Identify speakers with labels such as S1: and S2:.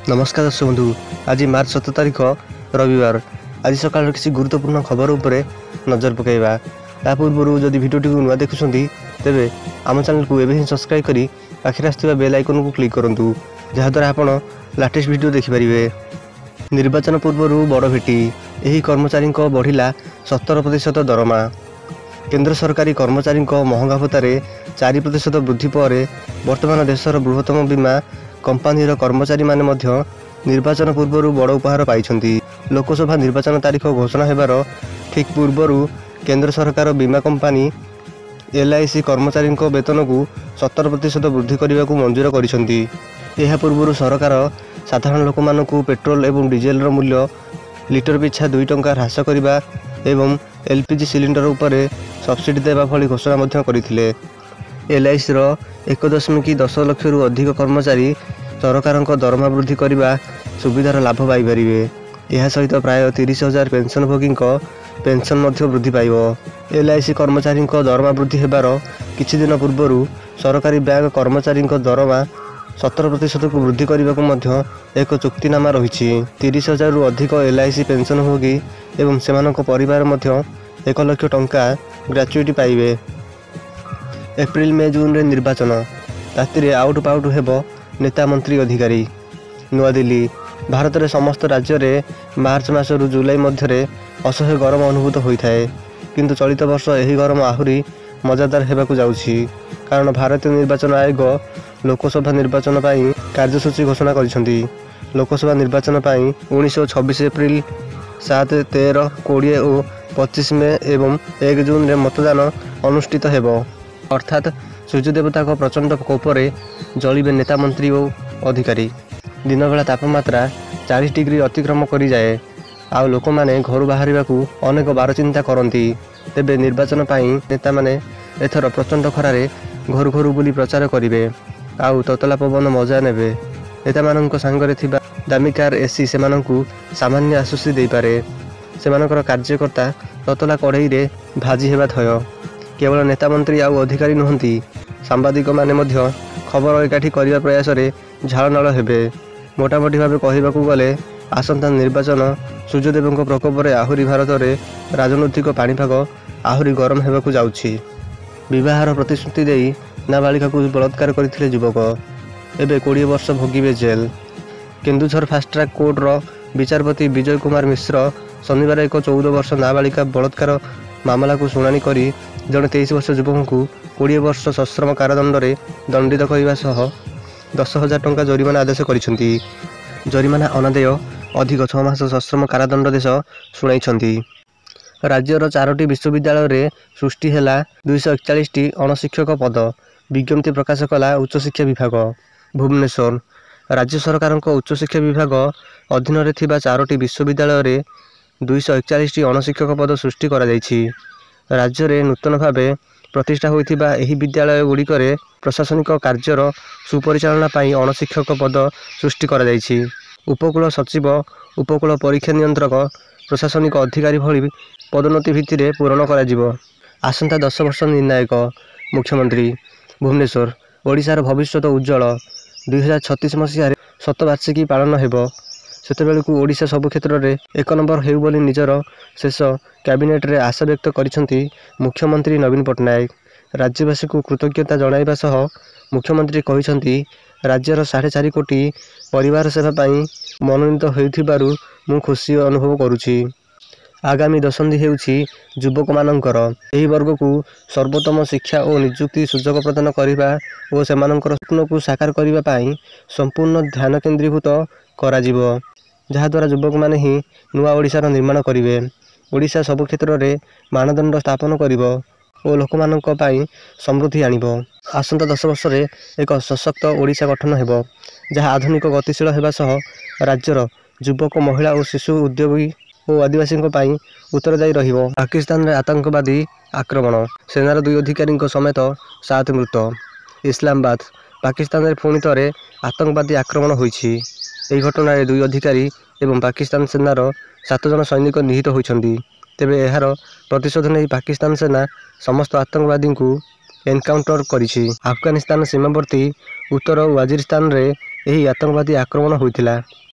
S1: नमस्कार दर्शक बंधु। आज मार्च 17 तारिख रविवार। आज सकाल किसी गुरुत्वपूर्ण खबर उपरे नजर पकाइबा। या पूर्व जदि भिडियोटी को नुआ देखुं तेरे आम चैनल को एवं सब्सक्राइब करी पाखे आसुवा बेल आइकन को क्लिक करूँ जहाद्वारा आपण लाटेस्ट भिडियो देखिपारे। निर्वाचन पूर्व बड़ भेटी यही कर्मचारी बढ़िला 17% दरमा। केंद्र सरकारी कर्मचारी महंगा भत्तार 4% वृद्धि पर वर्तमान देशर बृहत्तम बीमा कंपानीर कर्मचारी माने मध्य निर्वाचन पूर्व बड़ उपहार पाइछंती। लोकसभा निर्वाचन तारीख घोषणा हेबार ठीक पूर्व केंद्र सरकार बीमा कंपानी LIC कर्मचारी वेतन को 17% वृद्धि करने को मंजूर करिसंती। यह पूर्व सरकार साधारण लोक मानकु पेट्रोल एवं डीजेल रो मूल्य लिटर पिछा 2 टंका ह्रास करने एवं LPG सिलिंडर उपरे सब्सिडी देवा भली घोषणा मध्य करथिले। LIC रो 1.10 लाख रु अधिक कर्मचारी सरकार दरमा वृद्धि करने सुविधार लाभ पाइपर। यह सहित प्राय 30,000 पेंशनभोगी पेंशन वृद्धि पाइब। LIC कर्मचारी दरमा वृद्धि हेबार किछि दिन पूर्व सरकारी बैंक कर्मचारी दरमा 17% को वृद्धि करने को एक चुक्तिनामा रही। 30,000 रु अधिक LIC पेंशनभोगी एवं सेमानक परिवार 1 लाख टंका ग्रेच्युटी पाइबे। एप्रिल मे जून रे निर्वाचन राति आउट पाउट हेब नेता मंत्री अधिकारी। नुआ दिल्ली भारत रे समस्त राज्य रे मार्च मास रु जुलाई मध्य असह्य गरम अनुभूत होता है, किंतु चलित वर्ष यही गरम आहुरी मजादार हेबाकु जाउछि। कारण भारतीय निर्वाचन आयोग लोकसभा निर्वाचन पाई कार्यसूची घोषणा करिसंती। लोकसभा निर्वाचन पाई 1926 एप्रिल 7, 13, 20 और 25 मे एवं 1 जून रे मतदान अनुष्ठित हेब। अर्थात सूर्यदेवता को प्रचंड कोपरे जलिबे नेता मंत्री और अधिकारी। दिन बेला तापमात्रा 40 डिग्री अतिक्रम करी जाए। आ लोक माने घर बाहर अनेक बार चिंता करती। तेबे निर्वाचन पाई नेता माने एथर प्रचंड खरारे घर घर बुली प्रचार करिवे। आउ ततला पवन मजा नेबे। नेता मानक सांगरे थिबा दामी कार एसी सेमानंकु सामान्य आश्वस्ति देई पारे। सेमानकर कार्यकर्ता ततला कढ़ई रे भाजी हेबा थय। केवल नेता मंत्री आउ अधिकारी नुहंती, सांबादिक माने मध्य खबर एकाठी करने प्रयास रे झाड़नाल हेबे। मोटामोटी भाव कहवाकू गले आसंता निर्वाचन सूर्यदेव प्रकोप रे आहुरी भारत रे राजनैतिक पाणीपाग आहुरी गरम हेबाकू जाउछि। विवाहर प्रतिश्रुति देई नाबालिका को बलात्कार करथिले युवक, एबे 20 वर्ष भोगिबे जेल। केन्दुझर फास्ट ट्रैक कोर्ट रो विचारपति विजय कुमार मिश्र शनिवार एक 14 वर्ष नाबालिका बलात्कार मामला को शुणाणी करी जड़े 23 वर्ष युवक को 20 वर्ष सश्रम कारादंड रे दंडित करने सह 10,000 टंका जरिमाना आदेश करिसेंती। जरिमाना अनादेय अधिक 6 मास सश्रम कारादंड देश शुणाई। राज्यर 4टी विश्वविद्यालय रे सृष्टि हेला 241टी अणशिक्षक पद। विज्ञप्ति प्रकाश कला उच्च शिक्षा विभाग भुवनेश्वर। राज्य सरकार उच्च शिक्षा विभाग अधीन रे थिबा 4टी विश्वविद्यालय रे 241टी अणशिक्षक पद सृष्टि करा जायछि। राज्य रे नूतन भावे प्रतिष्ठा होइथिबा एही विद्यालय गुड़िकरे प्रशासनिक कार्यर सुपरिचालना पाई अणशिक्षक पद सृष्टि करा जायछि। उपकूल सचिव, उपकूल परीक्षा नियंत्रक, प्रशासनिक अधिकारी भली पदोन्नति भित्तिरे पूरण करा जिवो। आसंता 10 वर्ष निर्णायक मुख्यमंत्री भुवनेश्वर। ओडिशार भविष्यत उज्जवल। 2036 मसीह शतवार्षिकी पालन हेब। सेतेबेलकु ओडिशा सबु क्षेत्र रे 1 नंबर हेउ बोली निजर शेष कैबिनेट रे आशा व्यक्त करिसंती मुख्यमंत्री नवीन पट्टनायक। राज्यवासी को कृतज्ञता जणाइबा सह मुख्यमंत्री कहिसंती राज्यर 4.5 कोटी परिवार सेवा पाई मनोनीत होइथिबारु मु खुशी अनुभव करुछि। आगामी दशंधि हेउछि युवक मानकर। एही वर्ग को सर्वोत्तम शिक्षा और नियुक्ति सुजोग प्रदान करिबा और सेमानकर स्वप्न को साकार करिबा पाई संपूर्ण ध्यान केंद्रीभूत करा जिवो, जहाद्वारा युवक माने ही नुआ ओडिशार निर्माण करिवे। ओडिशा सब क्षेत्र रे मानदंड स्थापन करिवो और लोकमानक पाई समृद्धि आनिबो। आसंता 10 वर्ष रे एक सशक्त ओडिशा गठन हेबो, जहाँ आधुनिक गतिशील हेबा सह राज्यर युवक, महिला और शिशु उद्योगी और आदिवासी पाई उत्तरदायी रहिबो। पाकिस्तान रे आतंकवादी आक्रमण, सेनार 2 अधिकारी समेत 7 मृत। इस्लामाबाद पाकिस्तान रे पुणी थरे आतंकवादी आक्रमण होइछि। एही घटना रे 2 अधिकारी एवं पाकिस्तान सेनार 7 जन सैनिक निहित होइछन्ती। तेबे एहार प्रतिशोध नहीं पाकिस्तान सेना समस्त आतंकवादी को एनकाउंटर करिछि। अफगानिस्तान सीमावर्ती उत्तर वाजिरिस्तान रे ଏହି ଆତଙ୍କବାଦୀ ଆକ୍ରମଣ ହୋଇଥିଲା।